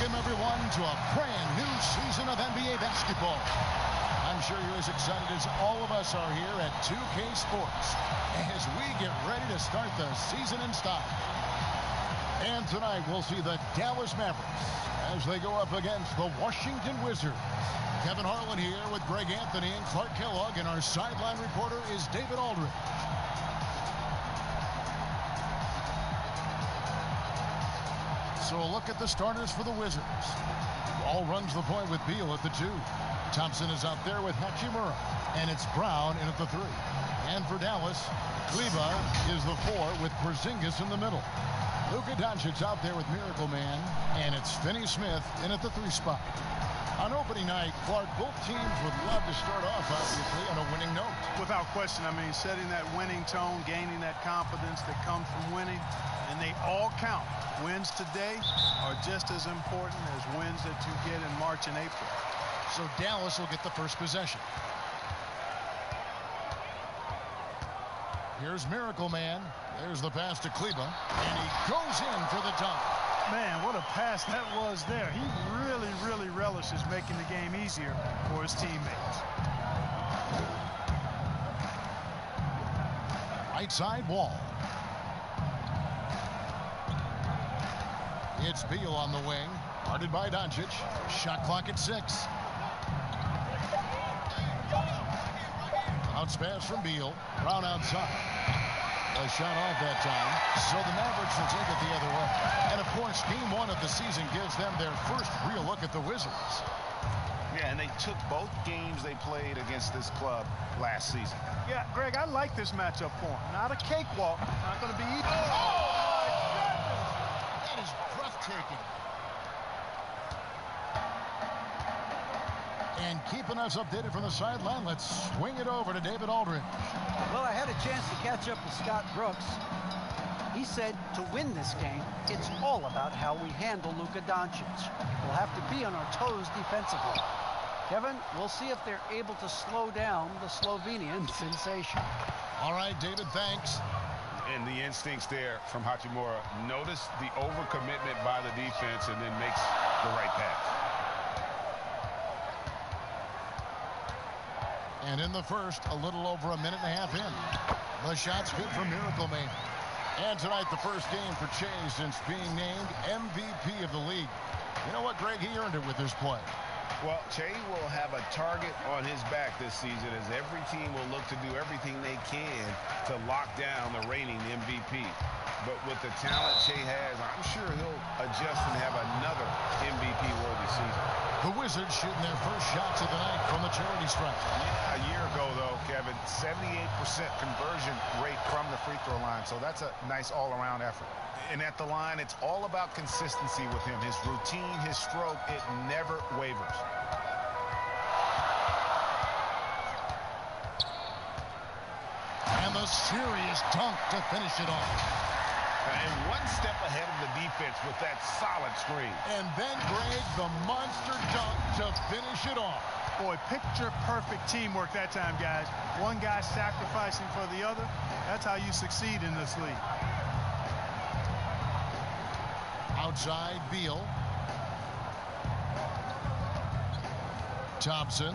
Welcome, everyone, to a brand new season of NBA basketball. I'm sure you're as excited as all of us are here at 2K Sports as we get ready to start the season in style. And tonight we'll see the Dallas Mavericks as they go up against the Washington Wizards. Kevin Harlan here with Greg Anthony and Clark Kellogg, and our sideline reporter is David Aldridge. So a look at the starters for the Wizards. Wall runs the point with Beal at the 2. Thompson is out there with Hachimura, and it's Brown in at the 3. And for Dallas, Kleba is the 4 with Porzingis in the middle. Luka Doncic out there with Miracle Man, and it's Finney-Smith in at the 3 spot. On opening night, Clark, both teams would love to start off, obviously, on a winning note. Without question, I mean, setting that winning tone, gaining that confidence that comes from winning, and they all count. Wins today are just as important as wins that you get in March and April. So Dallas will get the first possession. Here's Miracle Man. There's the pass to Kleba, and he goes in for the dunk. Man, what a pass that was there. He really relishes making the game easier for his teammates. Right side Wall. It's Beal on the wing, guarded by Doncic. Shot clock at 6. Bounce pass from Beal. Brown outside. A shot off that time, so the Mavericks will take it the other way. And, of course, Game 1 of the season gives them their first real look at the Wizards. Yeah, and they took both games they played against this club last season. Yeah, Greg, I like this matchup for him. Not a cakewalk. Not going to be easy. That is breathtaking. And keeping us updated from the sideline, let's swing it over to David Aldridge. Well, I had a chance to catch up with Scott Brooks. He said to win this game, it's all about how we handle Luka Doncic. We'll have to be on our toes defensively. Kevin, we'll see if they're able to slow down the Slovenian sensation. All right, David, thanks. And the instincts there from Hachimura. Notice the overcommitment by the defense and then makes the right pass. And in the first, a little over a minute and a half in. The shot's good for Miracle Man. And tonight, the first game for Che since being named MVP of the league. You know what, Greg? He earned it with his play. Well, Che will have a target on his back this season as every team will look to do everything they can to lock down the reigning MVP. But with the talent Che has, I'm sure he'll adjust and have another MVP-worthy season. The Wizards shooting their first shots of the night from the charity stripe. Yeah, a year ago, though, Kevin, 78% conversion rate from the free throw line. So that's a nice all-around effort. And at the line, it's all about consistency with him. His routine, his stroke, it never wavers. And the serious dunk to finish it off. And one step ahead of the defense with that solid screen. And then, Greg, the monster dunk to finish it off. Boy, picture-perfect teamwork that time, guys. One guy sacrificing for the other. That's how you succeed in this league. Outside, Beal. Thompson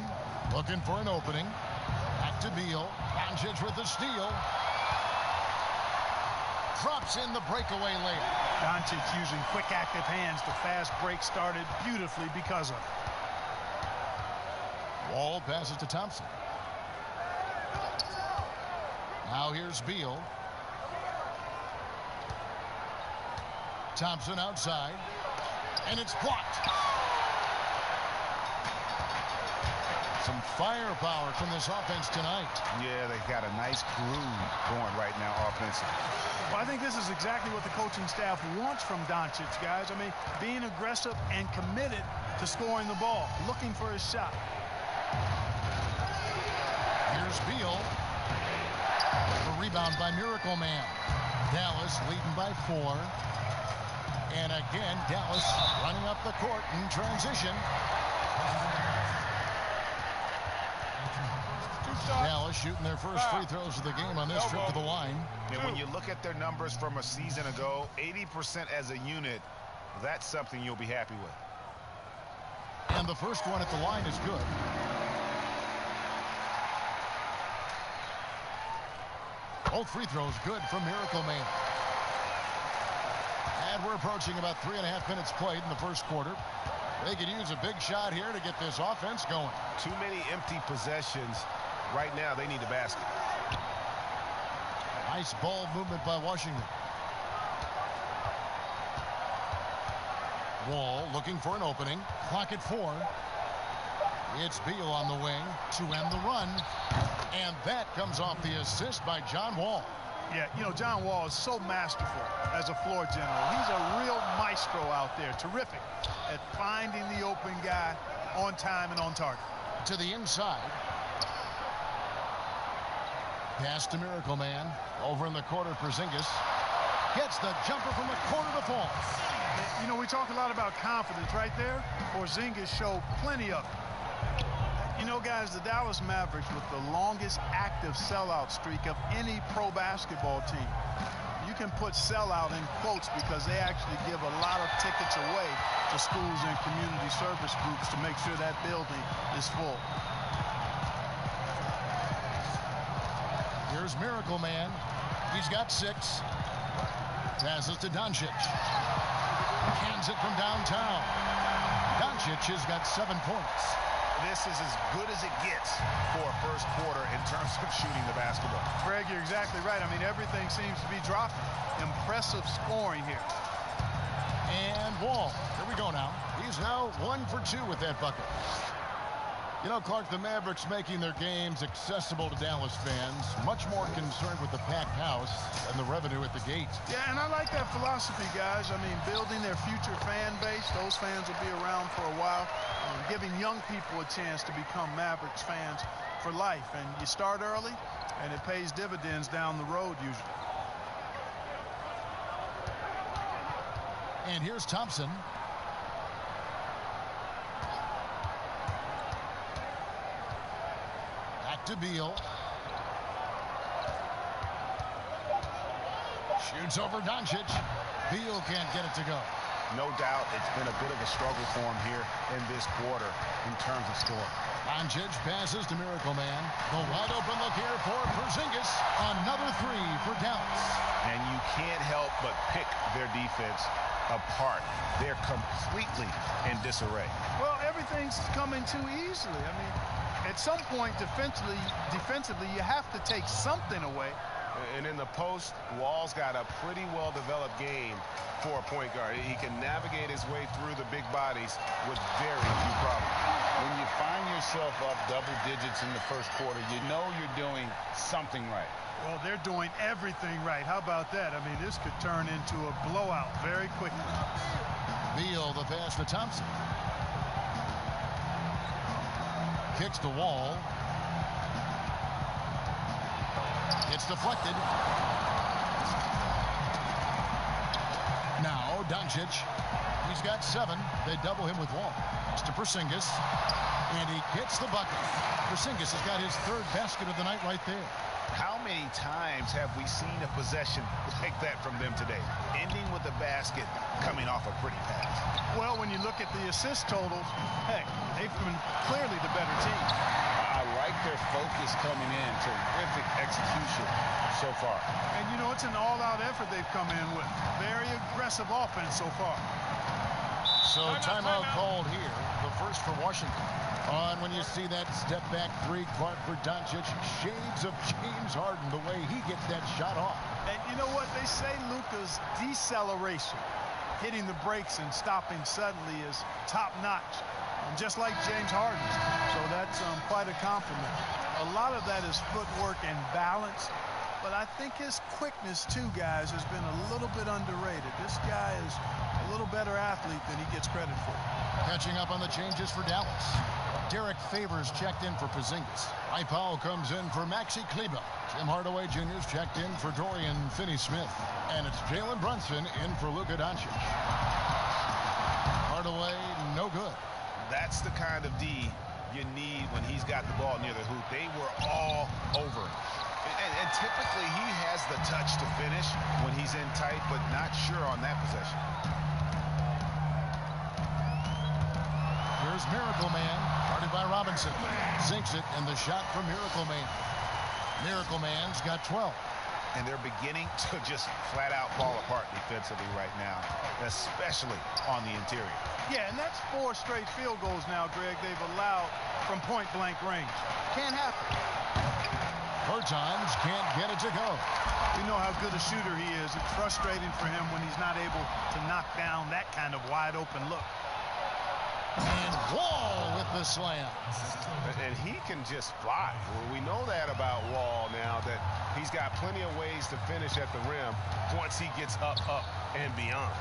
looking for an opening. Back to Beal. Doncic with the steal. Drops in the breakaway layup. Doncic using quick, active hands. The fast break started beautifully because of it. Wall passes to Thompson. Now here's Beal. Thompson outside. And it's blocked. Some firepower from this offense tonight. Yeah, they got a nice groove going right now offensively. Well, I think this is exactly what the coaching staff wants from Doncic, guys. I mean, being aggressive and committed to scoring the ball, looking for his shot. Here's Beal. The rebound by Miracle Man. Dallas leading by 4. And again, Dallas running up the court in transition. Dallas shooting their first free throws of the game on this trip to the line. And when you look at their numbers from a season ago, 80% as a unit, that's something you'll be happy with. And the first one at the line is good. Both free throws good from Miracle Man. And we're approaching about 3.5 minutes played in the first quarter. They could use a big shot here to get this offense going. Too many empty possessions. Right now, they need a basket. Nice ball movement by Washington. Wall looking for an opening. Clock at 4. It's Beal on the wing to end the run. And that comes off the assist by John Wall. Yeah, you know, John Wall is so masterful as a floor general. He's a real maestro out there. Terrific at finding the open guy on time and on target. To the inside. Pass to Miracle Man. Over in the corner, Porzingis. Gets the jumper from the corner to fall. You know, we talk a lot about confidence right there. Porzingis showed plenty of it. You know, guys, the Dallas Mavericks with the longest active sellout streak of any pro basketball team. You can put sellout in quotes because they actually give a lot of tickets away to schools and community service groups to make sure that building is full. Here's Miracle Man. He's got 6. Passes to Doncic. Hands it from downtown. Doncic has got 7 points. This is as good as it gets for a first quarter in terms of shooting the basketball. Greg, you're exactly right. I mean, everything seems to be dropping. Impressive scoring here. And Wall. Here we go now. He's now 1 for 2 with that bucket. You know, Clark, the Mavericks making their games accessible to Dallas fans. Much more concerned with the packed house and the revenue at the gate. Yeah, and I like that philosophy, guys. I mean, building their future fan base. Those fans will be around for a while. Giving young people a chance to become Mavericks fans for life. And you start early, and it pays dividends down the road usually. And here's Thompson. Back to Beal. Shoots over Doncic. Beal can't get it to go. No doubt it's been a bit of a struggle for him here in this quarter in terms of scoring. Doncic passes to Miracle Man. The wide open look here for Porzingis. Another 3 for Dallas. And you can't help but pick their defense apart. They're completely in disarray. Well, everything's coming too easily. I mean, at some point defensively, you have to take something away. And in the post, Wall's got a pretty well-developed game for a point guard. He can navigate his way through the big bodies with very few problems. When you find yourself up double digits in the first quarter, you know you're doing something right. Well, they're doing everything right. How about that? I mean, this could turn into a blowout very quickly. Beal, the pass to Thompson. Kicks the Wall. It's deflected. Now Doncic. He's got 7. They double him with Wall. It's to Porzingis. And he gets the bucket. Porzingis has got his 3rd basket of the night right there. How many times have we seen a possession like that from them today? Ending with a basket, coming off a pretty pass. Well, when you look at the assist totals, heck, they've been clearly the better team. I like their focus coming in. Terrific execution so far. And, you know, it's an all-out effort they've come in with. Very aggressive offense so far. So timeout called here. The first for Washington. On when you see that step back 3, Clark, for Doncic. Shades of James Harden, the way he gets that shot off. And you know what? They say Luka's deceleration, hitting the brakes and stopping suddenly, is top-notch. Just like James Harden's. So that's quite a compliment. A lot of that is footwork and balance. But I think his quickness, too, guys, has been a little bit underrated. This guy is a little better athlete than he gets credit for. Catching up on the changes for Dallas. Derek Favors checked in for Porzingis. Mike Powell comes in for Maxi Kleber. Tim Hardaway Jr.'s checked in for Dorian Finney-Smith. And it's Jalen Brunson in for Luka Doncic. Hardaway, no good. That's the kind of D you need when he's got the ball near the hoop. They were all over it. And typically he has the touch to finish when he's in tight, but not sure on that possession. Here's Here's Miracle Man, guarded by Robinson. Sinks it, and the shot from Miracle Man. Miracle Man's got 12. And they're beginning to just flat out fall apart defensively right now, especially on the interior. Yeah, and that's 4 straight field goals now, Greg, they've allowed from point-blank range. Can't happen. Bertans can't get it to go. We know how good a shooter he is. It's frustrating for him when he's not able to knock down that kind of wide-open look. And Wall with the slam. And he can just fly. Well, we know that about Wall now, that he's got plenty of ways to finish at the rim once he gets up, and beyond.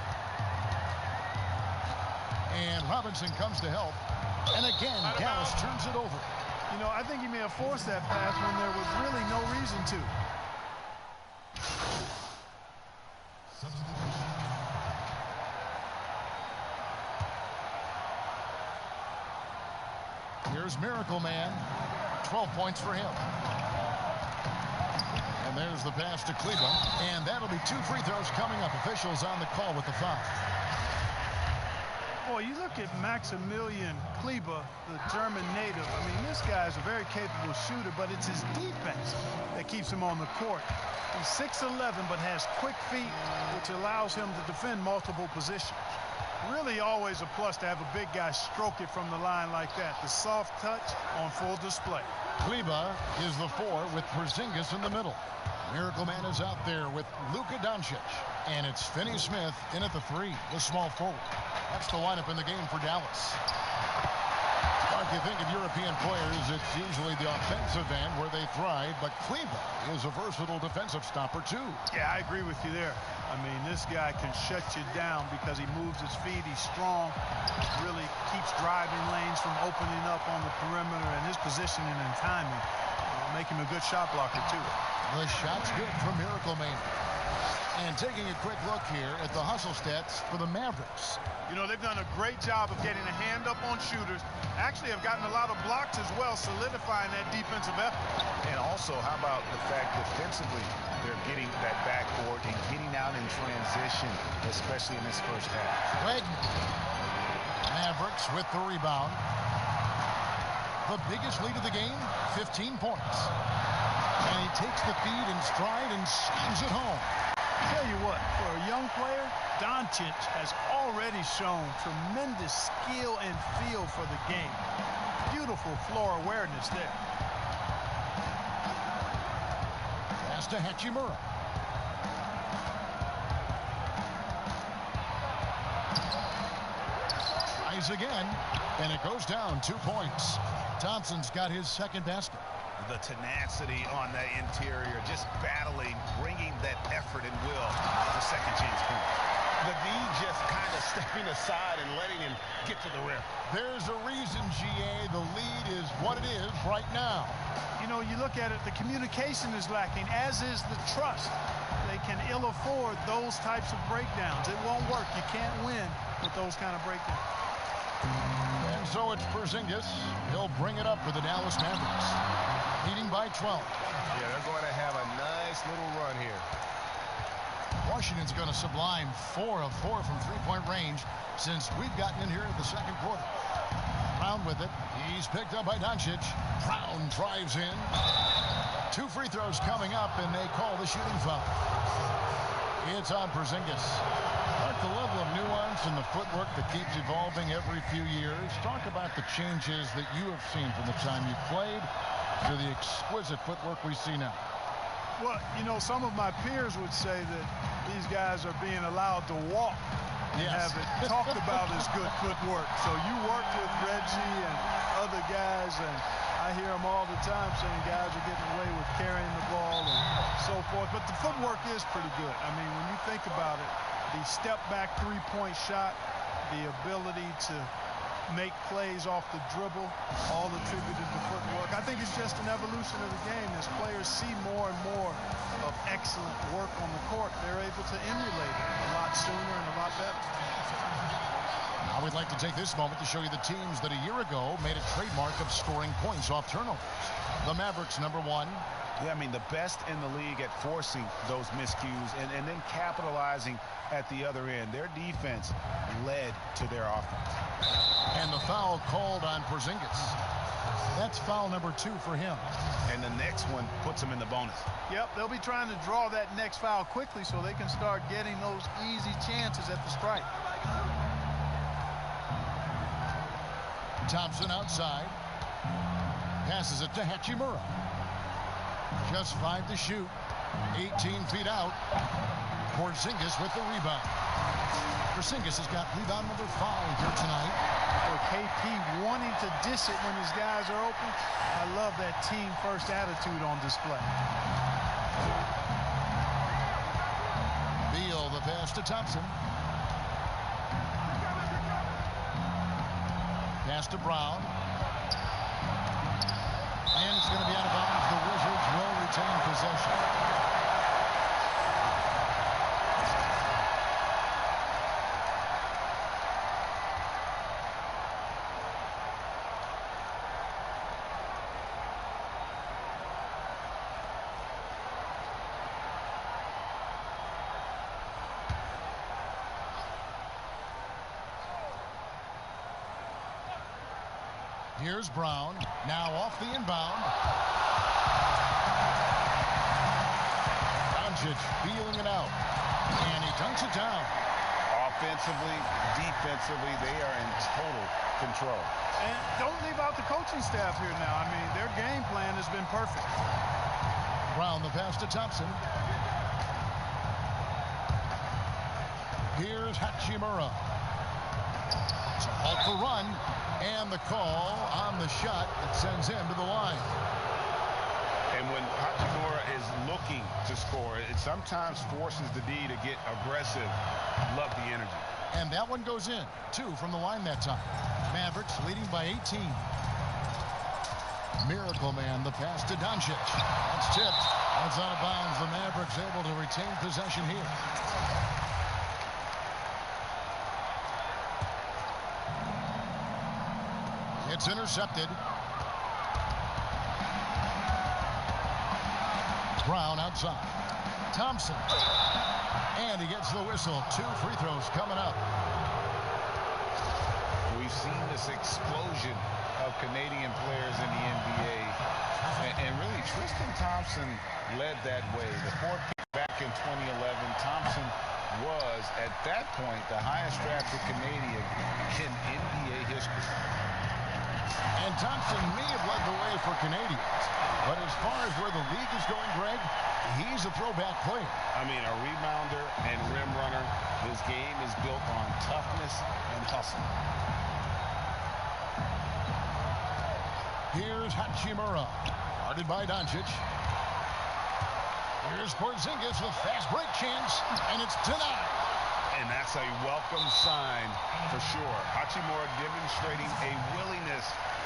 And Robinson comes to help. And again, Dallas turns it over. You know, I think he may have forced that pass when there was really no reason to. Here's Miracle Man. 12 points for him. And there's the pass to Kleber. And that'll be 2 free throws coming up. Officials on the call with the foul. Boy, you look at Maximilian Kleber, the German native. I mean, this guy's a very capable shooter, but it's his defense that keeps him on the court. He's 6'11", but has quick feet, which allows him to defend multiple positions. Really always a plus to have a big guy stroke it from the line like that. The soft touch on full display. Kleber is the 4 with Porzingis in the middle. Miracle Man is out there with Luka Doncic. And it's Finney-Smith in at the 3, the small forward. That's the lineup in the game for Dallas. If you think of European players, it's usually the offensive end where they thrive, but Kleber is a versatile defensive stopper too. Yeah, I agree with you there. I mean, this guy can shut you down because he moves his feet. He's strong, really keeps driving lanes from opening up on the perimeter, and his positioning and timing make him a good shot blocker too. The shot's good from Miracle Man. And taking a quick look here at the hustle stats for the Mavericks. You know, they've done a great job of getting a hand up on shooters. Actually have gotten a lot of blocks as well, solidifying that defensive effort. And also, how about the fact defensively, they're getting that backboard and getting out in transition, especially in this first half. Greg. Mavericks with the rebound. The biggest lead of the game, 15 points. And he takes the feed in stride and slams it home. Tell you what, for a young player, Doncic has already shown tremendous skill and feel for the game. Beautiful floor awareness there. Pass to Hachimura. Tries again, and it goes down 2 points. Thompson's got his second basket. The tenacity on that interior, just battling, bringing that effort and will to second chance points. The D just kind of stepping aside and letting him get to the rim. There's a reason, GA, the lead is what it is right now. You know, you look at it, the communication is lacking, as is the trust. They can ill afford those types of breakdowns. It won't work. You can't win with those kind of breakdowns. And so it's Porzingis. He'll bring it up for the Dallas Mavericks. Leading by 12. Yeah, they're going to have a nice little run here. Washington's going to sublime 4 of 4 from three-point range since we've gotten in here in the second quarter. Brown with it. He's picked up by Doncic. Brown drives in. 2 free throws coming up, and they call the shooting foul. It's on Porzingis. Like the level of nuance and the footwork that keeps evolving every few years. Talk about the changes that you have seen from the time you played to the exquisite footwork we see now. Well, you know, some of my peers would say that these guys are being allowed to walk and have it talked about as good footwork. So you worked with Reggie and other guys, and I hear them all the time saying guys are getting away with carrying the ball and so forth. But the footwork is pretty good. I mean, when you think about it, the step-back three-point shot, the ability to make plays off the dribble, all attributed to footwork. I think it's just an evolution of the game. As players see more and more of excellent work on the court, they're able to emulate it a lot sooner and a lot better. I would like to take this moment to show you the teams that a year ago made a trademark of scoring points off turnovers. The Mavericks, number 1. Yeah, I mean, the best in the league at forcing those miscues and then capitalizing at the other end. Their defense led to their offense. And the foul called on Porzingis. That's foul number 2 for him. And the next one puts him in the bonus. Yep, they'll be trying to draw that next foul quickly so they can start getting those easy chances at the stripe. Thompson outside. Passes it to Hachimura. Just 5 to shoot. 18 feet out. Porzingis with the rebound. Porzingis has got rebound number 5 here tonight. For KP wanting to dish it when his guys are open. I love that team first attitude on display. Beal, the pass to Thompson. Pass to Brown. And it's going to be out of bounds. The Wizards will retain possession. Here's Brown, now off the inbound. Doncic feeling it out, and he dunks it down. Offensively, defensively, they are in total control. And don't leave out the coaching staff here now. I mean, their game plan has been perfect. Brown, the pass to Thompson. Here's Hachimura. It's a halt for run. And the call on the shot that sends him to the line. And when Hachimura is looking to score, it sometimes forces the D to get aggressive. Love the energy. And that one goes in. 2 from the line that time. Mavericks leading by 18. Miracle Man, the pass to Doncic. That's tipped. That's out of bounds. The Mavericks able to retain possession here. It's intercepted. Brown outside. Thompson. And he gets the whistle. 2 free throws coming up. We've seen this explosion of Canadian players in the NBA. And really, Tristan Thompson led that way. The 4th pick back in 2011, Thompson was, at that point, the highest drafted Canadian in NBA history. And Thompson may have led the way for Canadians. But as far as where the league is going, Greg, he's a throwback player. I mean, a rebounder and rim runner. His game is built on toughness and hustle. Here's Hachimura. Guarded by Doncic. Here's Porzingis with fast break chance. And it's denied. And that's a welcome sign for sure. Hachimura demonstrating a willingness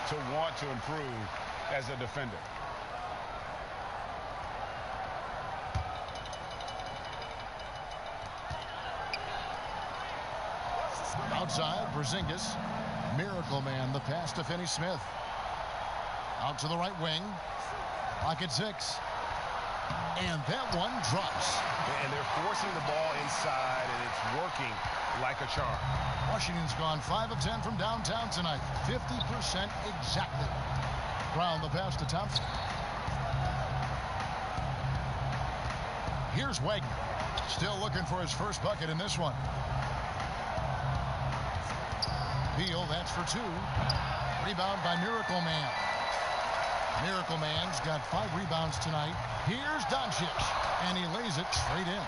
to want to improve as a defender. Outside, Porzingis. Miracle Man, the pass to Finney-Smith. Out to the right wing. Clock at 6. And that one drops. And they're forcing the ball inside, and it's working like a charm. Washington's gone 5 of 10 from downtown tonight. 50% exactly. Brown, the pass to Thompson. Here's Wagner. Still looking for his first bucket in this one. Beal, that's for 2. Rebound by Miracle Man. Miracle Man's got 5 rebounds tonight. Here's Doncic, and he lays it straight in.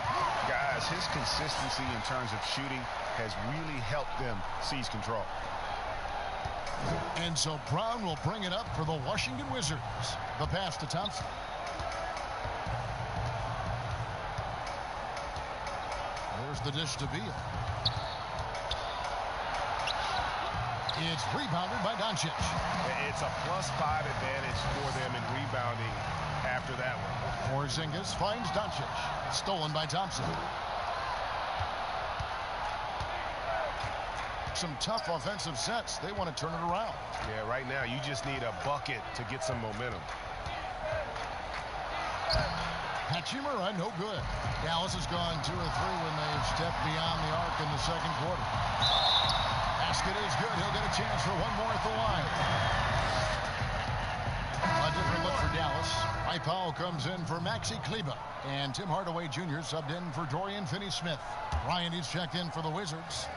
Guys, his consistency in terms of shooting has really helped them seize control. And so Brown will bring it up for the Washington Wizards. The pass to Thompson. There's the dish to Beal. It's rebounded by Doncic. It's a +5 advantage for them in rebounding after that one. Porzingis finds Doncic. Stolen by Thompson. some tough offensive sets. They want to turn it around. Yeah, right now you just need a bucket to get some momentum. Hachimura, no good. Dallas has gone 2 or 3 when they've stepped beyond the arc in the second quarter. Basket is good. He'll get a chance for one more at the line. A different look for Dallas. Mike Powell comes in for Maxi Kleba. And Tim Hardaway Jr. subbed in for Dorian Finney-Smith. Ryan is checked in for the Wizards.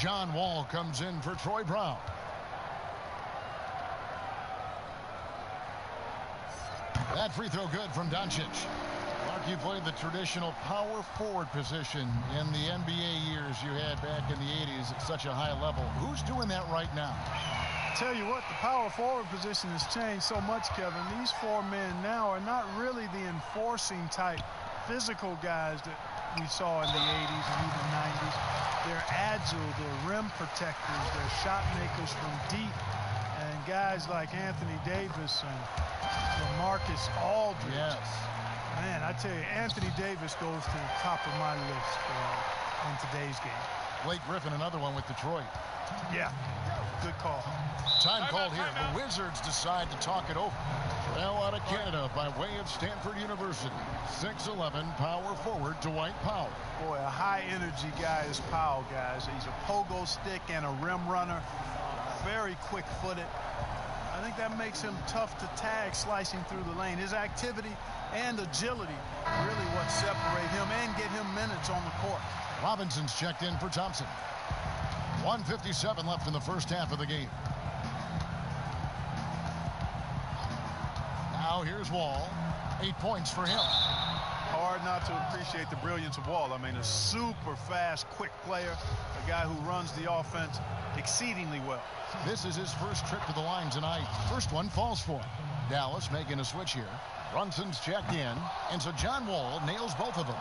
John Wall comes in for Troy Brown. That free throw good from Doncic. Clark, you played the traditional power forward position in the NBA years you had back in the 80s at such a high level. Who's doing that right now? Tell you what, the power forward position has changed so much, Kevin. These 4 men now are not really the enforcing type physical guys that we saw in the 80s and even 90s. They're agile, they're rim protectors, they're shot makers from deep. And guys like Anthony Davis and LaMarcus Aldridge. Yes. Man, I tell you, Anthony Davis goes to the top of my list in today's game. Blake Griffin, another one with Detroit. Yeah, good call. Time called here. The Wizards decide to talk it over. Well, out of Canada by way of Stanford University. 6'11" power forward Dwight Powell. Boy, a high-energy guy is Powell, guys. He's a pogo stick and a rim runner. Very quick-footed. I think that makes him tough to tag slicing through the lane. His activity and agility really what separate him and get him minutes on the court. Robinson's checked in for Thompson. 1:57 left in the first half of the game. Now here's Wall. 8 points for him. Hard not to appreciate the brilliance of Wall. I mean, a super fast, quick player, a guy who runs the offense exceedingly well. This is his first trip to the line tonight. First one falls for him. Dallas making a switch here. Brunson's checked in, and so John Wall nails both of them.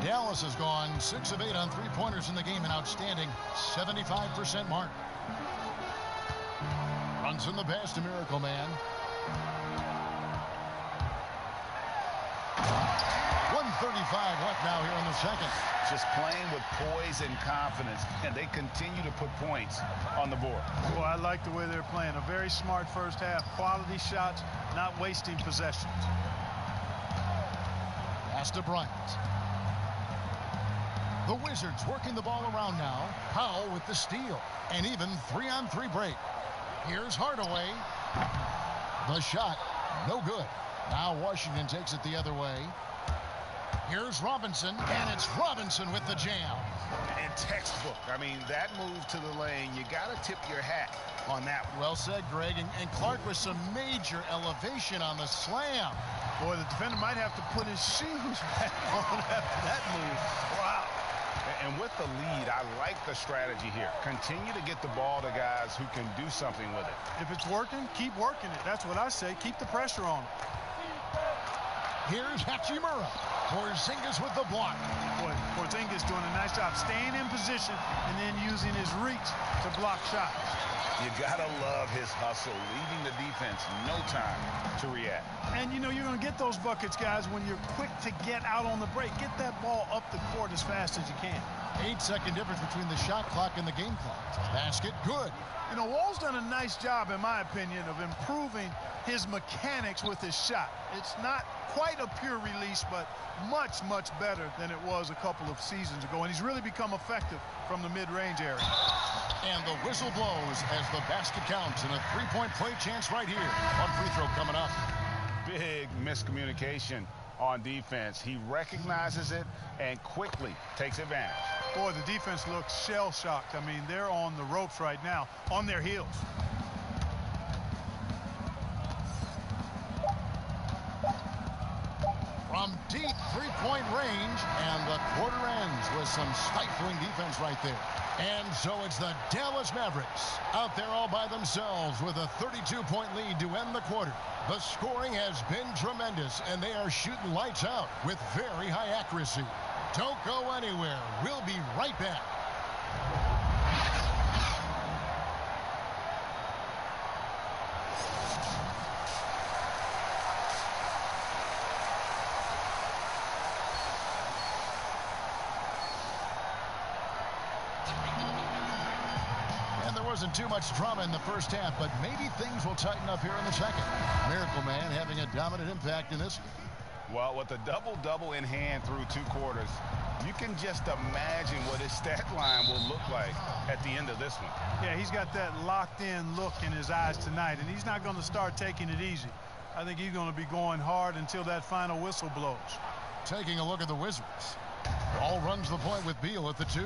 Dallas has gone 6 of 8 on three-pointers in the game, an outstanding 75% mark. Brunson the pass to Miracle Man. 1:35 left now here in the second. Just playing with poise and confidence, and they continue to put points on the board. Well, I like the way they're playing. A very smart first half. Quality shots, not wasting possessions. Pass to Bryant. The Wizards working the ball around now. Powell with the steal. And even 3-on-3 break. Here's Hardaway. The shot, no good. Now Washington takes it the other way. Here's Robinson, and it's Robinson with the jam. And textbook. I mean, that move to the lane, you got to tip your hat on that one. Well said, Greg. And Clark with some major elevation on the slam. Boy, the defender might have to put his shoes back on after that move. Wow. And with the lead, I like the strategy here. Continue to get the ball to guys who can do something with it. If it's working, keep working it. That's what I say. Keep the pressure on him. Here's Hachimura. Porzingis with the block. Boy, Porzingis doing a nice job staying in position and then using his reach to block shots. You got to love his hustle, leaving the defense no time to react. And, you know, you're going to get those buckets, guys, when you're quick to get out on the break. Get that ball up the court as fast as you can. 8-second difference between the shot clock and the game clock. Basket, good. You know, Wall's done a nice job, in my opinion, of improving his mechanics with his shot. It's not quite a pure release, but much, much better than it was a couple of seasons ago. And he's really become effective from the mid-range area. And the whistle blows as the basket counts, and a three-point play chance right here. One free throw coming up. Big miscommunication on defense. He recognizes it and quickly takes advantage. Boy, the defense looks shell-shocked. I mean, they're on the ropes right now, on their heels. From deep three-point range, and the quarter ends with some stifling defense right there. And so it's the Dallas Mavericks out there all by themselves with a 32-point lead to end the quarter. The scoring has been tremendous, and they are shooting lights out with very high accuracy. Don't go anywhere. We'll be right back. wasn't too much drama in the first half, but maybe things will tighten up here in the second. Miracle Man having a dominant impact in this. Well, with a double-double in hand through 2 quarters, you can just imagine what his stat line will look like at the end of this one. Yeah, he's got that locked-in look in his eyes tonight, and he's not going to start taking it easy. I think he's going to be going hard until that final whistle blows. Taking a look at the Wizards. Ball runs the point with Beal at the 2.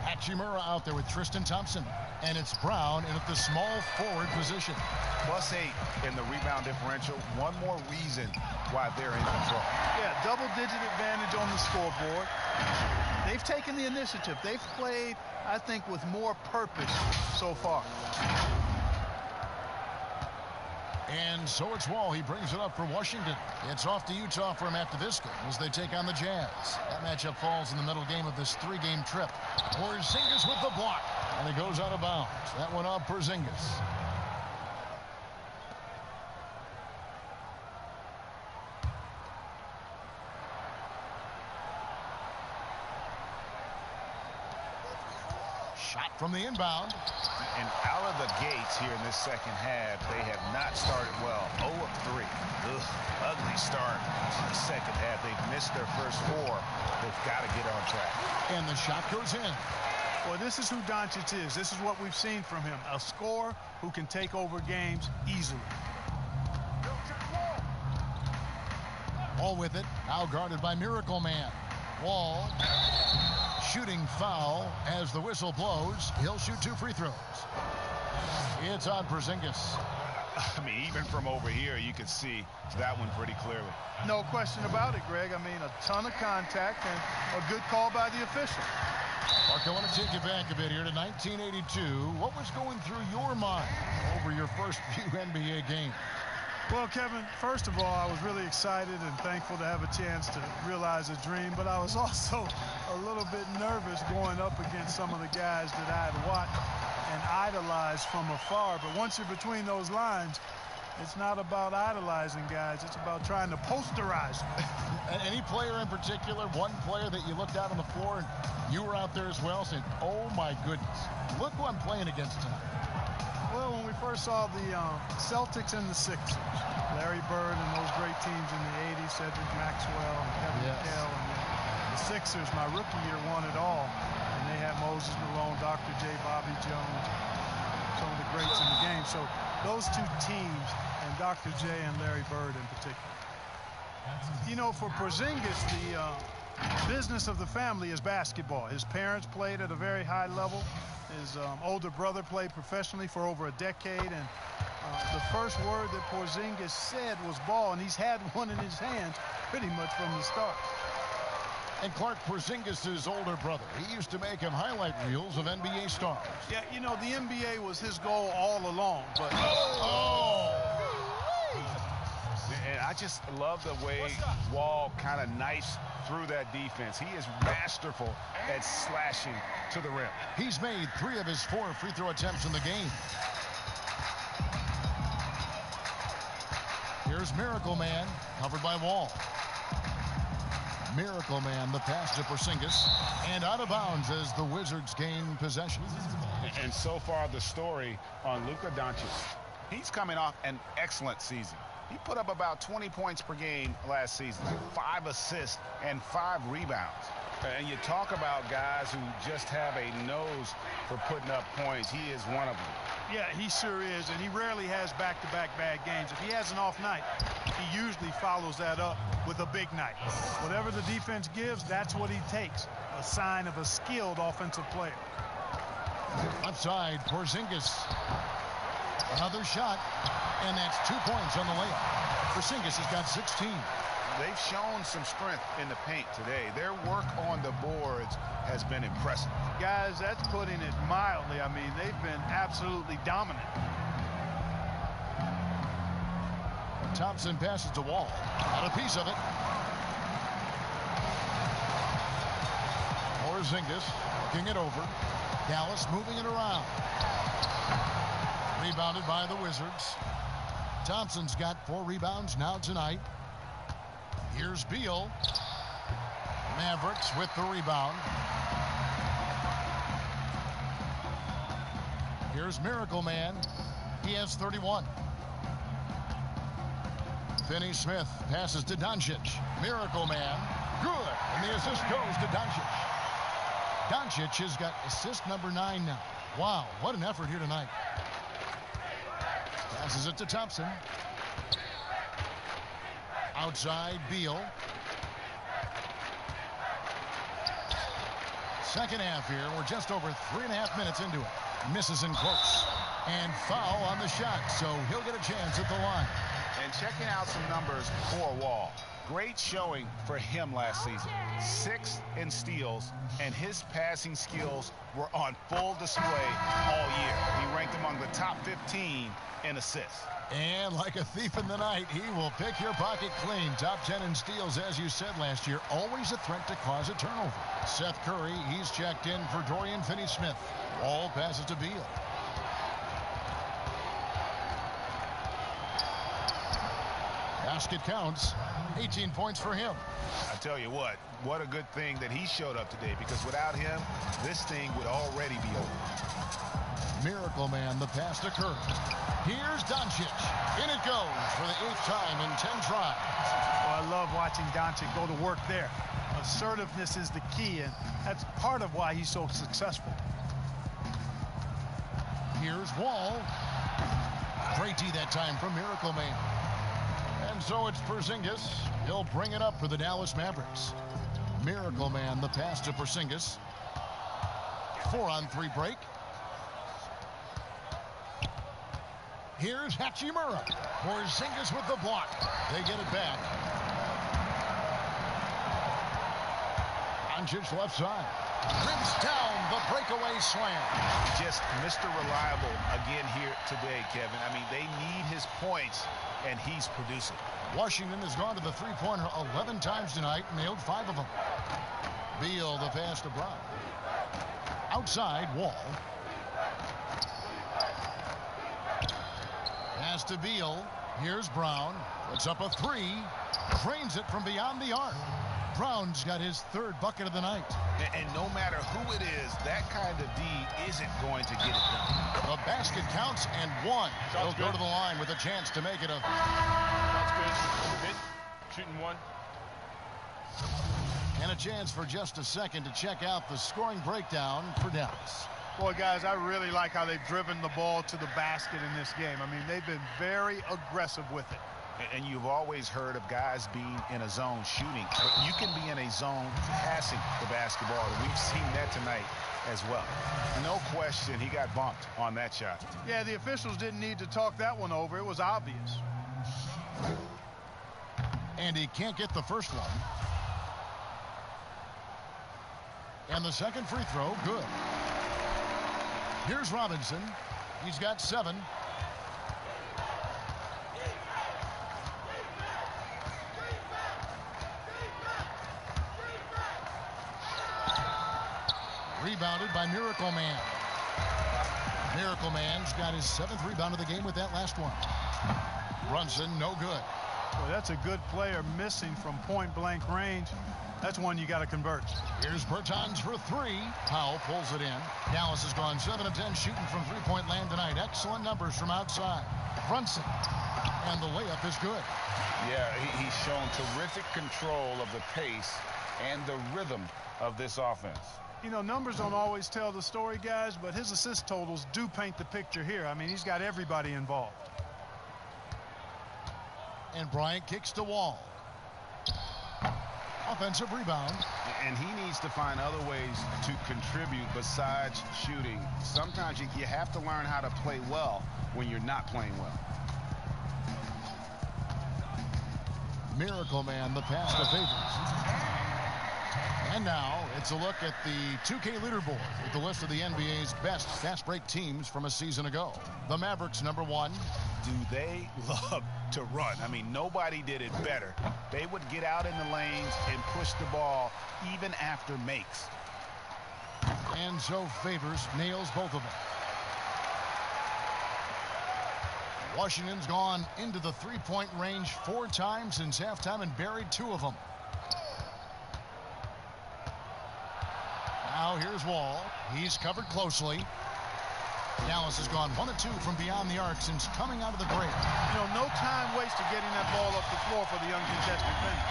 Hachimura out there with Tristan Thompson. And it's Brown in at the small forward position. +8 in the rebound differential. One more reason why they're in control. Yeah, double-digit advantage on the scoreboard. They've taken the initiative. They've played, I think, with more purpose so far. And so it's Wall. He brings it up for Washington. It's off to Utah for him after this game as they take on the Jazz. That matchup falls in the middle game of this 3-game trip. Porzingis with the block. And it goes out of bounds. That one off Porzingis. Shot from the inbound. And out of the gates here in this second half, they have not started well. 0 of 3. Ugh, ugly start to the second half. They've missed their first 4. They've got to get on track. And the shot goes in. Well, this is who Doncic is. This is what we've seen from him. A scorer who can take over games easily. Wall with it. Now guarded by Miracle Man. Wall. Shooting foul as the whistle blows. He'll shoot 2 free throws. It's on Porzingis. I mean, even from over here, you can see that one pretty clearly. No question about it, Greg. I mean, a ton of contact and a good call by the official. Mark, I want to take you back a bit here to 1982. What was going through your mind over your first few NBA games? Well, Kevin, first of all, I was really excited and thankful to have a chance to realize a dream, but I was also a little bit nervous going up against some of the guys that I had watched and idolized from afar. But once you're between those lines, it's not about idolizing guys. It's about trying to posterize them. And any player in particular, one player that you looked out on the floor and you were out there as well saying, oh, my goodness, look who I'm playing against tonight. Well, when we first saw the Celtics and the Sixers, Larry Bird and those great teams in the 80s, Cedric Maxwell and Kevin McHale, and the Sixers, my rookie year, won it all. And they had Moses Malone, Dr. J, Bobby Jones, some of the greats in the game. So those 2 teams, and Dr. J and Larry Bird in particular. You know, for Porzingis, the business of the family is basketball. His parents played at a very high level. His older brother played professionally for over a decade, and the first word that Porzingis said was ball, and he's had one in his hands pretty much from the start. And Clark, Porzingis' older brother, he used to make him highlight reels of NBA stars. Yeah, you know, the NBA was his goal all along, but... And I just love the way Wall kind of knifes through that defense. He is masterful at slashing to the rim. He's made 3 of his 4 free throw attempts in the game. Here's Miracle Man, covered by Wall. Miracle Man, the pass to Porzingis, and out of bounds as the Wizards gain possession. And so far, the story on Luka Doncic, he's coming off an excellent season. He put up about 20 points per game last season, 5 assists and 5 rebounds. And you talk about guys who just have a nose for putting up points. He is one of them. Yeah, he sure is, and he rarely has back-to-back bad games. If he has an off night, he usually follows that up with a big night. Whatever the defense gives, that's what he takes, a sign of a skilled offensive player. Left side, Porzingis. Another shot, and that's 2 points on the layup. Porzingis has got 16. They've shown some strength in the paint today. Their work on the boards has been impressive. Guys, that's putting it mildly. I mean, they've been absolutely dominant. Thompson passes to Wall. Got a piece of it. Porzingis looking it over. Dallas moving it around. Rebounded by the Wizards. Thompson's got 4 rebounds now tonight. Here's Beal. Mavericks with the rebound. Here's Miracle Man. He has 31. Finney Smith passes to Doncic. Miracle Man. Good. And the assist goes to Doncic. Doncic has got assist number 9 now. Wow, what an effort here tonight. Passes it to Thompson. Outside, Beal. Second half here. We're just over 3.5 minutes into it. Misses in close. And foul on the shot, so he'll get a chance at the line. And checking out some numbers for Wall. Great showing for him last season. 6th in steals, and his passing skills were on full display all year. He ranked among the top 15 in assists. And like a thief in the night, he will pick your pocket clean. Top 10 in steals, as you said last year. Always a threat to cause a turnover. Seth Curry, he's checked in for Dorian Finney-Smith. Wall passes to Beal. Basket counts. 18 points for him. I tell you what a good thing that he showed up today, because without him, this thing would already be over. Miracle Man, the pass to Curry. Here's Doncic. In it goes for the 8th time in 10 tries. Well, I love watching Doncic go to work there. Assertiveness is the key, and that's part of why he's so successful. Here's Wall. Great D that time from Miracle Man. And so it's Porzingis. He'll bring it up for the Dallas Mavericks. Miracle Man, the pass to Porzingis. 4-on-3 break. Here's Hachimura. Porzingis with the block. They get it back. Doncic left side. Rims down the breakaway slam. Just Mr. Reliable again here today, Kevin. I mean, they need his points, and he's producing. Washington has gone to the three-pointer 11 times tonight, nailed 5 of them. Beal, the pass to Brown. Outside, Wall. Pass to Beal. Here's Brown. Puts up a 3. Drains it from beyond the arc. Brown's got his 3rd bucket of the night. And no matter who it is, that kind of D isn't going to get it done. The basket counts and 1. He'll go to the line with a chance to make it a... That's good. Good. Shooting 1. And a chance for just a second to check out the scoring breakdown for Dallas. Boy, guys, I really like how they've driven the ball to the basket in this game. I mean, they've been very aggressive with it. And you've always heard of guys being in a zone shooting, but you can be in a zone passing the basketball. And we've seen that tonight as well. No question, he got bumped on that shot. Yeah, the officials didn't need to talk that one over. It was obvious. And he can't get the first one. And the second free throw, good. Here's Robinson. He's got 7. Rebounded by Miracle Man. Miracle Man's got his 7th rebound of the game with that last one. Brunson, no good. Boy, that's a good player missing from point-blank range. That's one you got to convert. Here's Bertans for 3. Powell pulls it in. Dallas has gone 7 of 10 shooting from three-point land tonight. Excellent numbers from outside. Brunson. And the layup is good. Yeah, he's shown terrific control of the pace and the rhythm of this offense. You know, numbers don't always tell the story, guys, but his assist totals do paint the picture here. I mean, he's got everybody involved. And Bryant kicks to Wall. Offensive rebound. And he needs to find other ways to contribute besides shooting. Sometimes you have to learn how to play well when you're not playing well. Miracle Man, the pass to Favors. And now it's a look at the 2K leaderboard with the list of the NBA's best fast break teams from a season ago. The Mavericks, number 1. Do they love to run? I mean, nobody did it better. They would get out in the lanes and push the ball even after makes. And so Favors nails both of them. Washington's gone into the three-point range 4 times since halftime and buried 2 of them. Now here's Wall. He's covered closely. Dallas has gone 1 of 2 from beyond the arc since coming out of the break. You know, no time wasted getting that ball up the floor for the uncontested defender.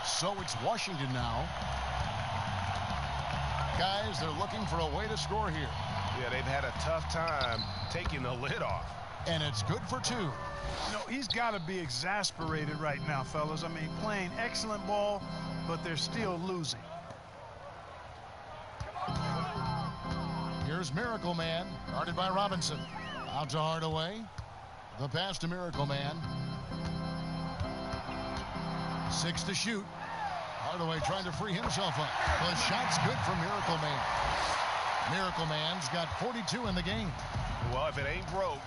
So it's Washington now. Guys, they're looking for a way to score here. Yeah, they've had a tough time taking the lid off. And it's good for 2. You know, he's got to be exasperated right now, fellas. I mean, playing excellent ball, but they're still losing. Here's Miracle Man, guarded by Robinson. Out to Hardaway. The pass to Miracle Man. 6 to shoot. Hardaway trying to free himself up. The shot's good for Miracle Man. Miracle Man's got 42 in the game. Well, if it ain't broke,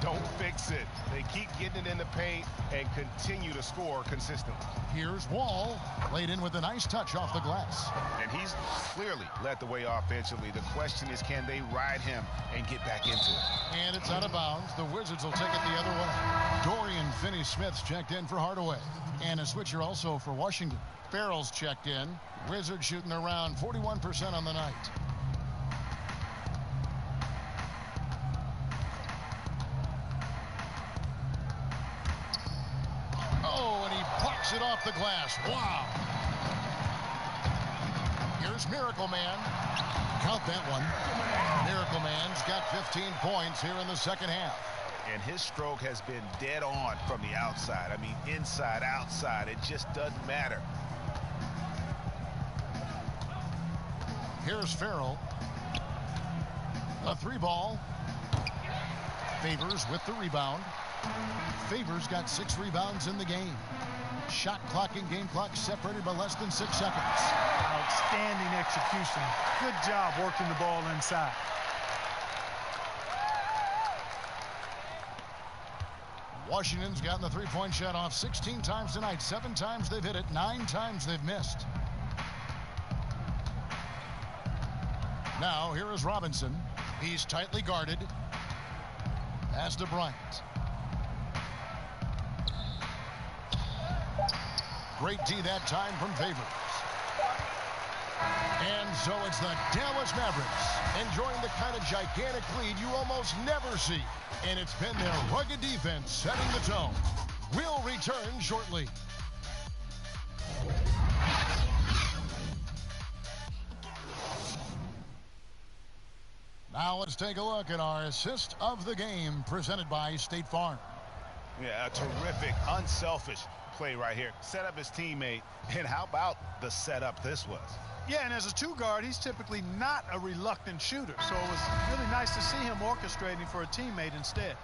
don't fix it. They keep getting it in the paint and continue to score consistently. Here's Wall, laid in with a nice touch off the glass. And he's clearly led the way offensively. The question is, can they ride him and get back into it? And it's out of bounds. The Wizards will take it the other way. Dorian Finney-Smith's checked in for Hardaway. And a switcher also for Washington. Farrell's checked in. Wizards shooting around 41% on the night. It off the glass. Wow. Here's Miracle Man. Count that one. Miracle Man's got 15 points here in the second half. And his stroke has been dead on from the outside. I mean, inside, outside. It just doesn't matter. Here's Farrell. A 3-ball. Favors with the rebound. Favors got 6 rebounds in the game. Shot clock and game clock separated by less than 6 seconds. Outstanding execution. Good job working the ball inside. Washington's gotten the 3-point shot off 16 times tonight. 7 times they've hit it. 9 times they've missed. Now here is Robinson. He's tightly guarded. Pass to Bryant. Great D that time from Favors. And so it's the Dallas Mavericks enjoying the kind of gigantic lead you almost never see. And it's been their rugged defense setting the tone. We'll return shortly. Now let's take a look at our assist of the game presented by State Farm. Yeah, a terrific, unselfish play right here. Set up his teammate, and how about the setup this was? Yeah, and as a 2-guard, he's typically not a reluctant shooter, so it was really nice to see him orchestrating for a teammate instead.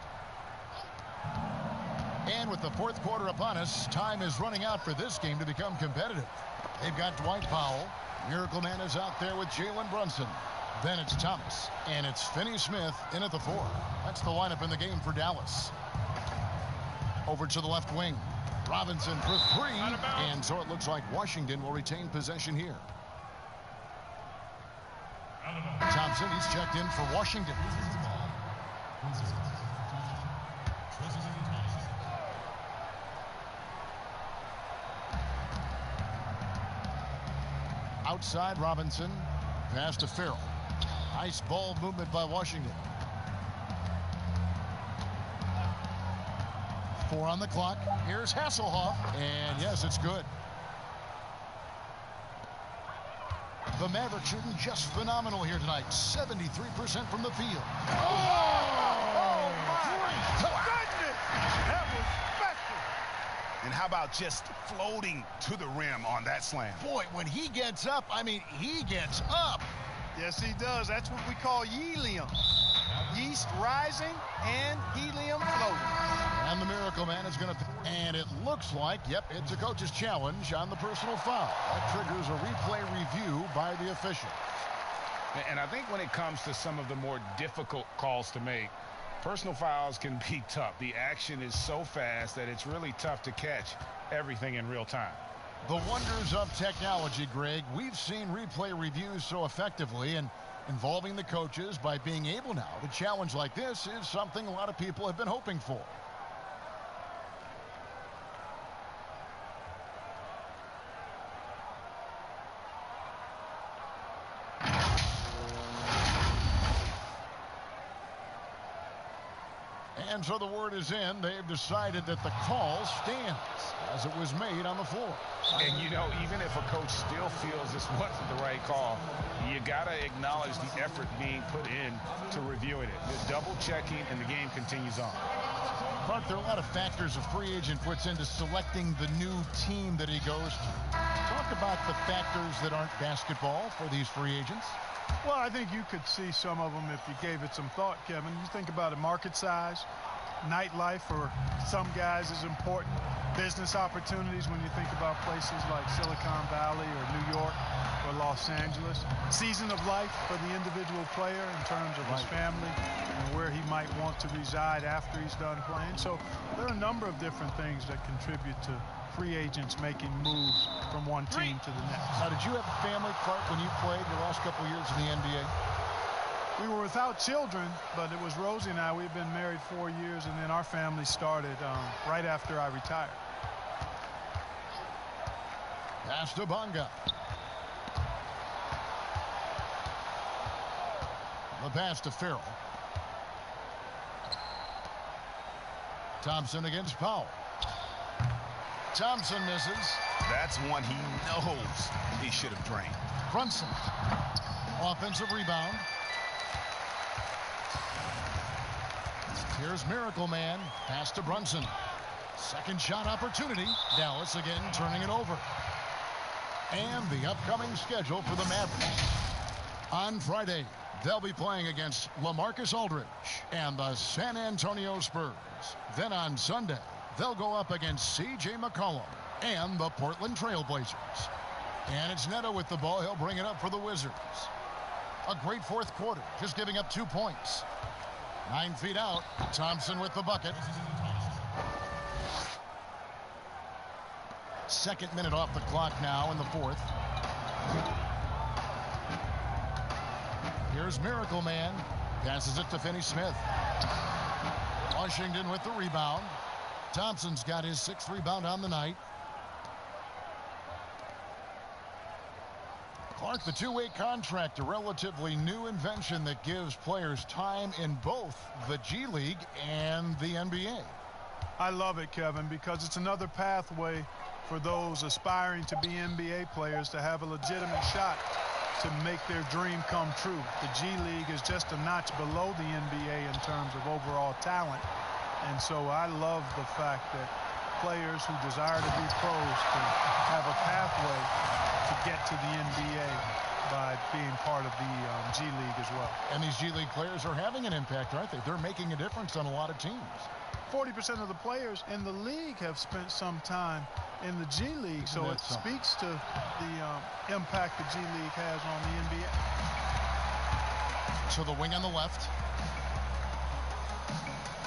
And with the 4th quarter upon us, time is running out for this game to become competitive. They've got Dwight Powell. Miracle Man is out there with Jalen Brunson. Then it's Thomas, and it's Finney-Smith in at the 4. That's the lineup in the game for Dallas. Over to the left wing. Robinson for 3, and so it looks like Washington will retain possession here. Thompson, he's checked in for Washington. Outside Robinson, pass to Farrell. Nice ball movement by Washington. 4 on the clock. Here's Hasselhoff, and yes, it's good. The Mavericks shooting just phenomenal here tonight. 73% from the field. Oh my goodness! That was special. And how about just floating to the rim on that slam? Boy, when he gets up, I mean, he gets up. Yes, he does. That's what we call helium. Yeast rising and helium floating. And the Miracle Man is going to... And it looks like, yep, it's a coach's challenge on the personal foul. That triggers a replay review by the official. And I think when it comes to some of the more difficult calls to make, personal fouls can be tough. The action is so fast that it's really tough to catch everything in real time. The wonders of technology, Greg. We've seen replay reviews so effectively, and involving the coaches by being able now to challenge like this is something a lot of people have been hoping for. And so the word is in. They've decided that the call stands as it was made on the floor. And, you know, even if a coach still feels this wasn't the right call, you got to acknowledge the effort being put in to reviewing it. The double checking, and the game continues on. Clark, there are a lot of factors a free agent puts into selecting the new team that he goes to. Talk about the factors that aren't basketball for these free agents. Well, I think you could see some of them if you gave it some thought, Kevin. You think about a market size, nightlife for some guys is important, business opportunities when you think about places like Silicon Valley or New York or Los Angeles, season of life for the individual player in terms of his family and where he might want to reside after he's done playing. So there are a number of different things that contribute to free agents making moves from one team to the next. Now, did you have a family, Clark, when you played your last couple of years in the NBA? We were without children, but it was Rosie and I. We've been married 4 years, and then our family started right after I retired. Pass to Bonga. The pass to Farrell. Thompson against Powell. Thompson misses. That's one he knows he should have drained. Brunson. Offensive rebound. Here's Miracle Man. Pass to Brunson. Second shot opportunity. Dallas again turning it over. And the upcoming schedule for the Mavericks. On Friday, they'll be playing against LaMarcus Aldridge and the San Antonio Spurs. Then on Sunday, they'll go up against C.J. McCollum and the Portland Trail Blazers. And it's Neto with the ball. He'll bring it up for the Wizards. A great fourth quarter, just giving up 2 points. 9 feet out. Thompson with the bucket. Second minute off the clock now in the fourth. Here's Miracle Man. Passes it to Finney-Smith. Washington with the rebound. Thompson's got his 6th rebound on the night. Clark, the two-way contract, a relatively new invention that gives players time in both the G League and the NBA. I love it, Kevin, because it's another pathway for those aspiring to be NBA players to have a legitimate shot to make their dream come true. The G League is just a notch below the NBA in terms of overall talent. And so I love the fact that players who desire to be pros can have a pathway to get to the NBA by being part of the G League as well. And these G League players are having an impact, aren't they? They're making a difference on a lot of teams. 40% of the players in the league have spent some time in the G League, so it speaks to the impact the G League has on the NBA. So the wing on the left.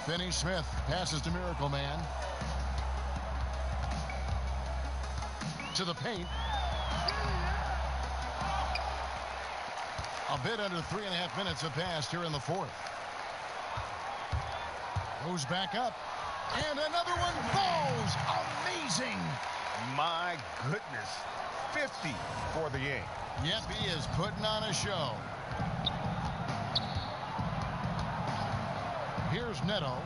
Finney-Smith passes to Miracle Man. To the paint. A bit under 3.5 minutes have passed here in the fourth. Goes back up. And another one falls. Amazing. My goodness. 50 for the game. Yep, he is putting on a show. Here's Neto.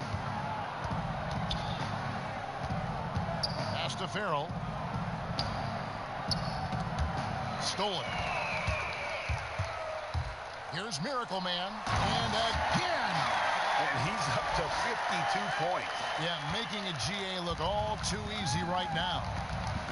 Pass to Farrell. Stolen. Here's Miracle Man. And again. And he's up to 52 points. Yeah, making a GA look all too easy right now.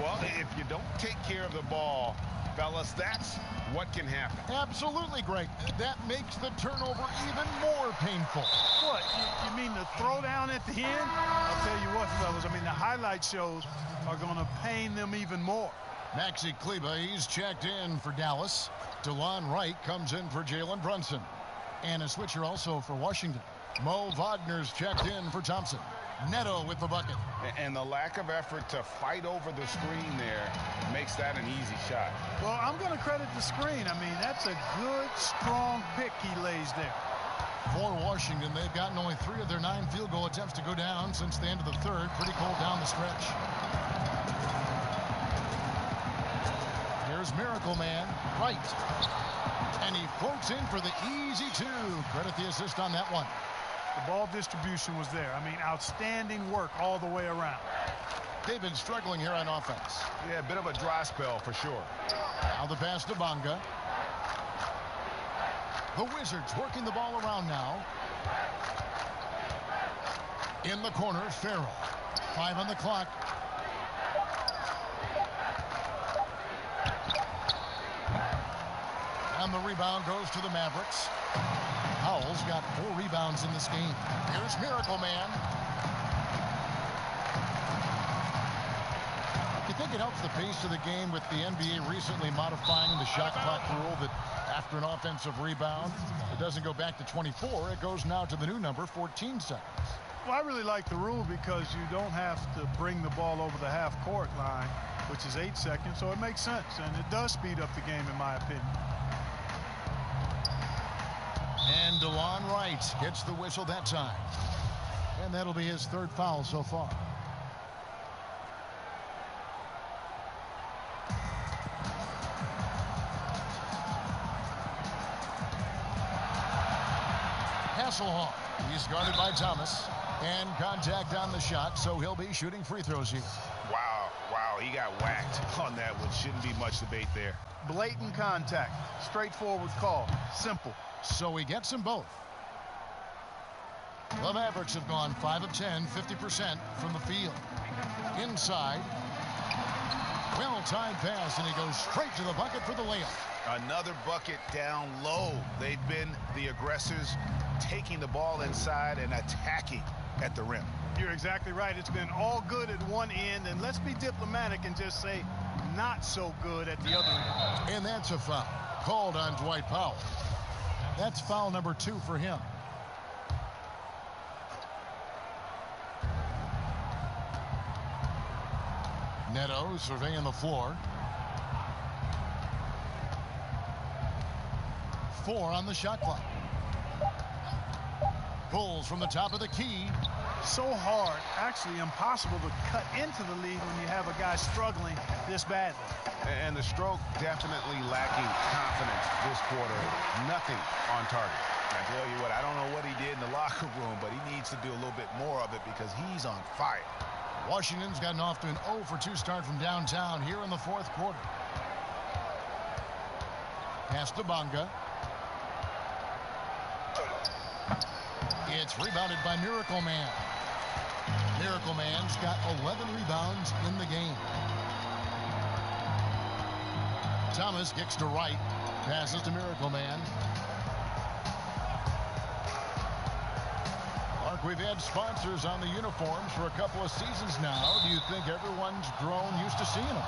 Well, if you don't take care of the ball, fellas, that's what can happen. Absolutely, Greg. That makes the turnover even more painful. What? You mean the throwdown at the end? I'll tell you what, fellas. I mean, the highlight shows are going to pain them even more. Maxi Kleba, he's checked in for Dallas. DeLon Wright comes in for Jalen Brunson. And a switcher also for Washington. Mo Wagner's checked in for Thompson. Neto with the bucket. And the lack of effort to fight over the screen there makes that an easy shot. Well, I'm going to credit the screen. I mean, that's a good, strong pick he lays there. For Washington, they've gotten only 3 of their 9 field goal attempts to go down since the end of the third. Pretty cold down the stretch. Here's Miracle Man. Right. And he floats in for the easy 2. Credit the assist on that one. The ball distribution was there. I mean, outstanding work all the way around. They've been struggling here on offense. Yeah, a bit of a dry spell for sure. Now the pass to Bonga. The Wizards working the ball around now. In the corner, Farrell. 5 on the clock. And the rebound goes to the Mavericks. Powell's got 4 rebounds in this game. Here's Miracle Man. You think it helps the pace of the game with the NBA recently modifying the shot clock rule that after an offensive rebound, it doesn't go back to 24. It goes now to the new number, 14 seconds. Well, I really like the rule because you don't have to bring the ball over the half-court line, which is 8 seconds, so it makes sense, and it does speed up the game, in my opinion. And DeLon Wright gets the whistle that time. And that'll be his 3rd foul so far. Hasselhoff, he's guarded by Thomas. And contact on the shot, so he'll be shooting free throws here. Wow, he got whacked on that one. Shouldn't be much debate there. Blatant contact. Straightforward call. Simple. So he gets them both. The Mavericks have gone 5 of 10, 50% from the field. Inside. Well-timed pass, and he goes straight to the bucket for the layup. Another bucket down low. They've been the aggressors, taking the ball inside and attacking at the rim. You're exactly right. It's been all good at one end, and let's be diplomatic and just say not so good at the other end. And that's a foul called on Dwight Powell. That's foul number 2 for him. Neto surveying the floor. 4 on the shot clock. Pulls from the top of the key. So hard, actually impossible to cut into the lead when you have a guy struggling this badly. And the stroke definitely lacking confidence this quarter. Nothing on target. I tell you what, I don't know what he did in the locker room, but he needs to do a little bit more of it because he's on fire. Washington's gotten off to an 0 for 2 start from downtown here in the 4th quarter. Pass to Bonga. It's rebounded by Miracle Man. Miracle Man's got 11 rebounds in the game. Thomas kicks to right. Passes to Miracle Man. Mark, we've had sponsors on the uniforms for a couple of seasons now. Do you think everyone's grown used to seeing them?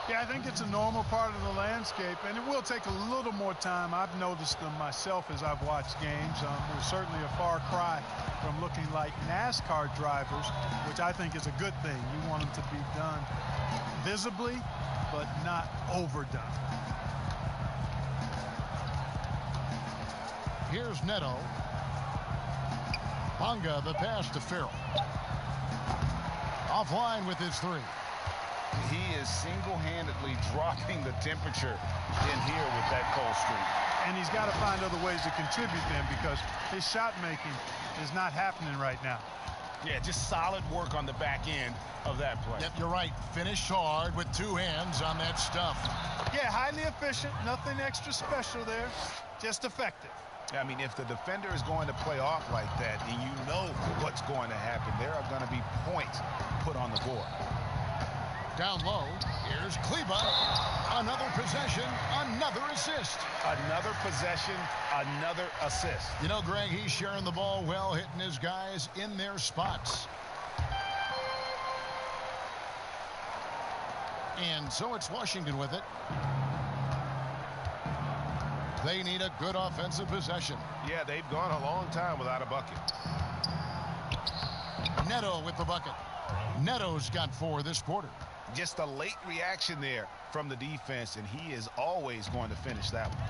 Yeah, I think it's a normal part of the landscape, and it will take a little more time. I've noticed them myself as I've watched games. There's certainly a far cry from looking like NASCAR drivers, which I think is a good thing. You want them to be done visibly, but not overdone. Here's Neto. Bonga, the pass to Farrell. Offline with his 3. He is single-handedly dropping the temperature in here with that cold streak. And he's got to find other ways to contribute then because his shot making is not happening right now. Yeah, just solid work on the back end of that play. Yep, you're right. Finished hard with 2 hands on that stuff. Yeah, highly efficient. Nothing extra special there. Just effective. I mean, if the defender is going to play off like that and you know what's going to happen, there are going to be points put on the board. Down low, here's Kleba. Another possession, another assist. Another possession, another assist. You know, Greg, he's sharing the ball well, hitting his guys in their spots. And so it's Washington with it. They need a good offensive possession. Yeah, they've gone a long time without a bucket. Neto with the bucket. Neto's got 4 this quarter. Just a late reaction there from the defense, and he is always going to finish that one.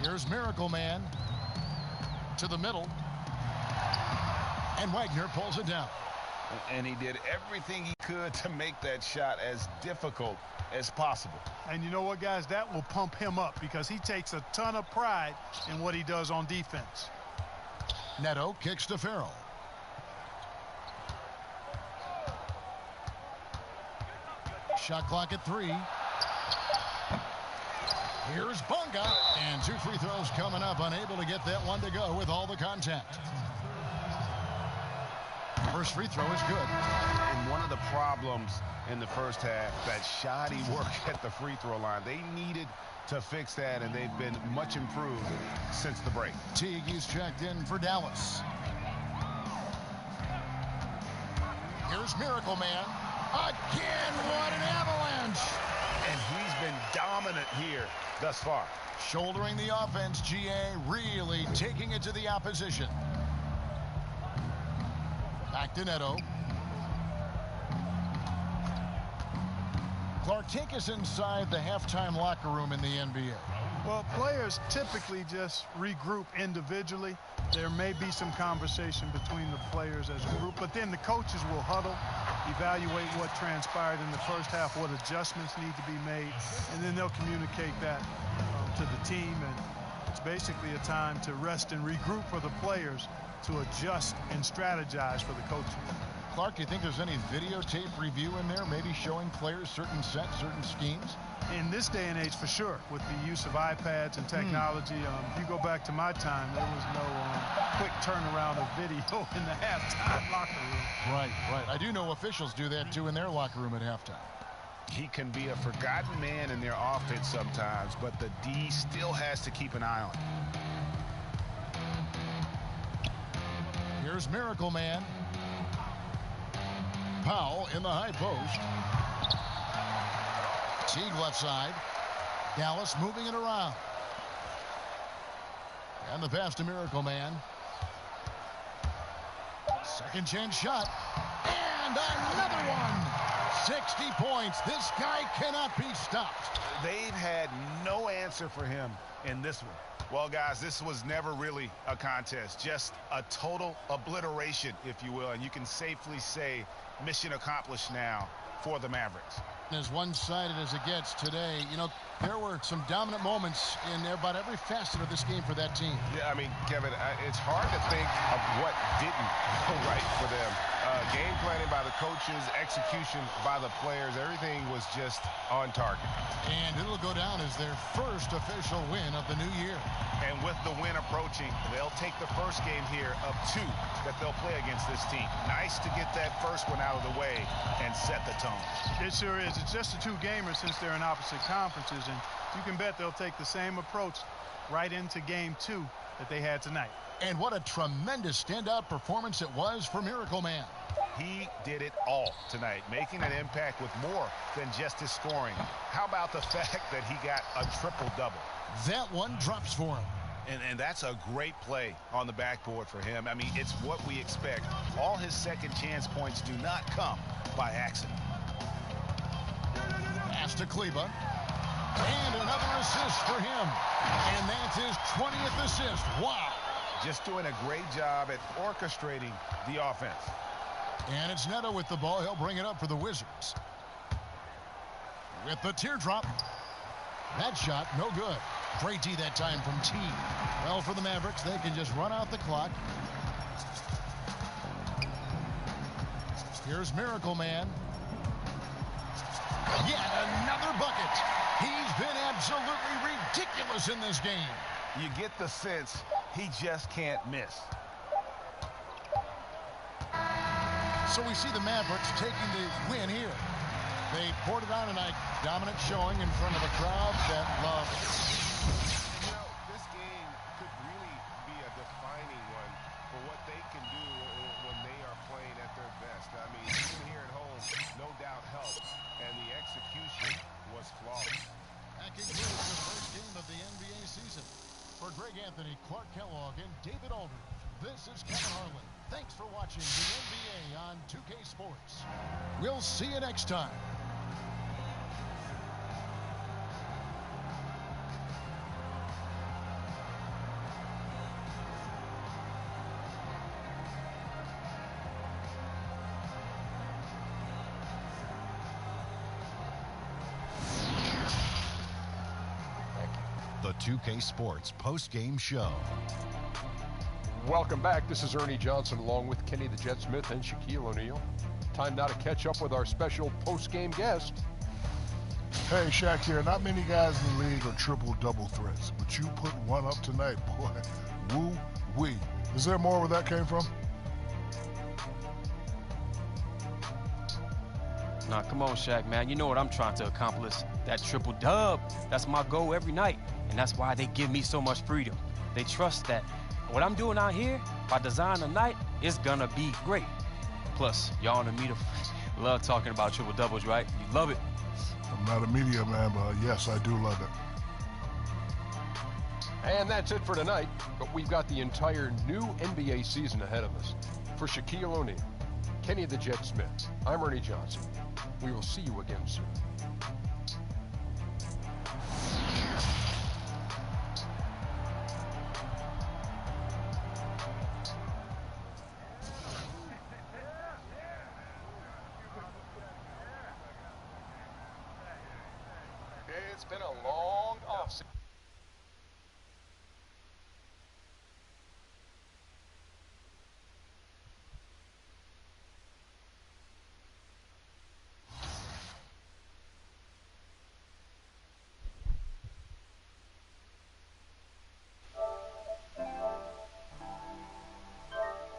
Here's Miracle Man to the middle. And Wagner pulls it down. And he did everything he could to make that shot as difficult as possible. And you know what, guys? That will pump him up because he takes a ton of pride in what he does on defense. Neto kicks to Farrell. Shot clock at 3. Here's Bunga. And 2 free throws coming up. Unable to get that one to go with all the contact. First free throw is good. And one of the problems in the first half, that shoddy work at the free throw line. They needed to fix that, and they've been much improved since the break. Teague, he's checked in for Dallas. Here's Miracle Man. Again, what an avalanche. And he's been dominant here thus far. Shouldering the offense, GA really taking it to the opposition. Back to Neto. Clark, take us inside the halftime locker room in the NBA. Well, players typically just regroup individually. There may be some conversation between the players as a group, but then the coaches will huddle, evaluate what transpired in the first half, what adjustments need to be made, and then they'll communicate that to the team. And it's basically a time to rest and regroup for the players to adjust and strategize for the coaches. Clark, do you think there's any videotape review in there, maybe showing players certain sets, certain schemes? In this day and age, for sure, with the use of iPads and technology. If you go back to my time, there was no quick turnaround of video in the halftime locker room. Right. I do know officials do that, too, in their locker room at halftime. He can be a forgotten man in their offense sometimes, but the D still has to keep an eye on him. Here's Miracle Man. Powell in the high post. Teague left side. Dallas moving it around. And the pass to Miracle Man. Second chance shot. And another one. 60 points. This guy cannot be stopped. They've had no answer for him in this one. Well, guys, this was never really a contest, just a total obliteration, if you will, and you can safely say mission accomplished now for the Mavericks. As one-sided as it gets today, you know, there were some dominant moments in about every facet of this game for that team. Yeah, I mean, Kevin, it's hard to think of what didn't go right for them. Game planning by the coaches, execution by the players, everything was just on target. And it'll go down as their first official win of the new year. And with the win approaching, they'll take the first game here of 2 that they'll play against this team. Nice to get that first one out of the way and set the tone. It sure is. It's just a 2-gamer since they're in opposite conferences, and you can bet they'll take the same approach right into game 2 that they had tonight. And what a tremendous standout performance it was for Miracle Man. He did it all tonight, making an impact with more than just his scoring. How about the fact that he got a triple-double? That one drops for him. And that's a great play on the backboard for him. I mean, it's what we expect. All his second chance points do not come by accident. Pass to Kleba. And another assist for him. And that's his 20th assist. Wow. Just doing a great job at orchestrating the offense. And it's Neto with the ball. He'll bring it up for the Wizards. With the teardrop. That shot, no good. Great D that time from T. Well, for the Mavericks, they can just run out the clock. Here's Miracle Man. Yet another bucket. He's been absolutely ridiculous in this game. You get the sense he just can't miss. So we see the Mavericks taking the win here. They poured it on tonight. Dominant showing in front of a crowd that loved it. You know, this game could really be a defining one for what they can do when they are playing at their best. I mean, even here at home, no doubt helped, and the execution was flawless. That concludes the first game of the NBA season. For Greg Anthony, Clark Kellogg, and David Aldridge, this is Kevin Harlan. Thanks for watching the NBA on 2K Sports. We'll see you next time. 2K Sports post-game show. Welcome back. This is Ernie Johnson along with Kenny the Jet Smith and Shaquille O'Neal. Time now to catch up with our special post-game guest. Hey, Shaq here. Not many guys in the league are triple-double threats, but you put one up tonight, boy. Woo-wee. Is there more where that came from? Nah, come on, Shaq, man. You know what I'm trying to accomplish. That triple dub. That's my goal every night. And that's why they give me so much freedom. They trust that what I'm doing out here, by design tonight, is gonna be great. Plus, y'all in the media love talking about triple doubles, right? You love it. I'm not a media man, but yes, I do love it. And that's it for tonight, but we've got the entire new NBA season ahead of us. For Shaquille O'Neal, Kenny the Jet Smith, I'm Ernie Johnson. We will see you again soon. It's been a long offseason.